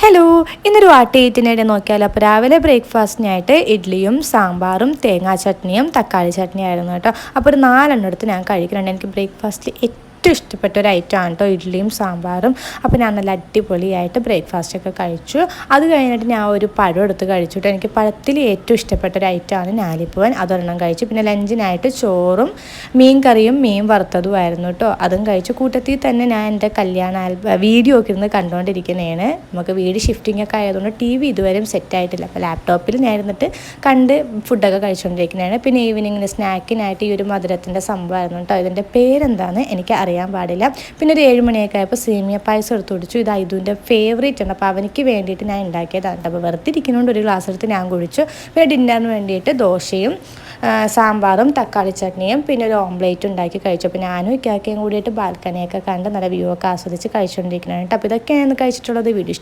Hello, ഇന്നൊരു വാട്ടിയേറ്റിനിടെ നോക്കിയാലോ. അപ്പോൾ രാവിലെ ബ്രേക്ക്ഫാസ്റ്റിനായിട്ട് ഇഡ്ഡലിയും സാമ്പാറും തേങ്ങാ ചട്നിയും തക്കാളി ചട്നിയായിരുന്നു കേട്ടോ. അപ്പോൾ ഒരു 4 എടുത്ത് ഞാൻ കഴിക്കുന്നുണ്ട്. എനിക്ക് ബ്രേക്ക്ഫാസ്റ്റിൽ ഏറ്റവും ഇഷ്ടപ്പെട്ട ഒരു ഐറ്റമാണ് കേട്ടോ ഇഡ്ഡലിയും സാമ്പാറും. അപ്പോൾ ഞാൻ നല്ല അടിപൊളിയായിട്ട് ബ്രേക്ക്ഫാസ്റ്റൊക്കെ കഴിച്ചു. അത് കഴിഞ്ഞിട്ട് ഞാൻ ഒരു പഴം എടുത്ത് കഴിച്ചിട്ട് എനിക്ക് പഴത്തിൽ ഏറ്റവും ഇഷ്ടപ്പെട്ട ഒരു ഐറ്റമാണ് ഞാലിപ്പൂവൻ. അതൊരെണ്ണം കഴിച്ചു. പിന്നെ ലഞ്ചിനായിട്ട് ചോറും മീൻ കറിയും മീൻ വറുത്തതുമായിരുന്നു കേട്ടോ. അതും കഴിച്ചു. കൂട്ടത്തിൽ തന്നെ ഞാൻ എൻ്റെ കല്യാണ വീഡിയോ ഒക്കെ ഇരുന്ന് കണ്ടുകൊണ്ടിരിക്കുന്നതാണ്. നമുക്ക് വീട് ഷിഫ്റ്റിംഗ് ഒക്കെ ആയതുകൊണ്ട് ടി വി ഇതുവരെയും സെറ്റായിട്ടില്ല. അപ്പോൾ ലാപ്ടോപ്പിൽ ഞാൻ ഇരുന്നിട്ട് കണ്ട് ഫുഡൊക്കെ കഴിച്ചുകൊണ്ടിരിക്കുന്നതാണ്. പിന്നെ ഈവനിങ്ങിന് സ്നാക്കിനായിട്ട് ഈ ഒരു മധുരത്തിൻ്റെ സംഭവമായിരുന്നു കേട്ടോ. ഇതിൻ്റെ പേരെന്താണെന്ന് എനിക്ക് അറിയാൻ പാടില്ല. പിന്നെ ഒരു 7 മണിയൊക്കെ ആയപ്പോൾ സേമിയ പായസം എടുത്ത് കുടിച്ചു. ഇത് ഐതുവിൻ്റെ ഫേവറേറ്റ് ആണ്. അപ്പോൾ അവനിക്ക് വേണ്ടിയിട്ട് ഞാൻ ഉണ്ടാക്കിയതാണ്. അപ്പോൾ വെറുതെ ഇരിക്കുന്നതുകൊണ്ട് ഒരു ഗ്ലാസ് എടുത്ത് ഞാൻ കുടിച്ചു. പിന്നെ ഡിന്നറിന് വേണ്ടിയിട്ട് ദോശയും സാമ്പാറും തക്കാളി ചട്നിയും പിന്നെ ഒരു ഓംലേറ്റ് ഉണ്ടാക്കി കഴിച്ചു. അപ്പോൾ ഞാനും ഇക്കാക്കയും കൂടിയിട്ട് ബാൽക്കണിയൊക്കെ കണ്ട് നല്ല വ്യൂ ഒക്കെ ആസ്വദിച്ച് കഴിച്ചുകൊണ്ടിരിക്കുന്നതാണ് കേട്ടോ. അപ്പോൾ ഇതൊക്കെയാണ് കഴിച്ചിട്ടുള്ളത്. വീഡിയോ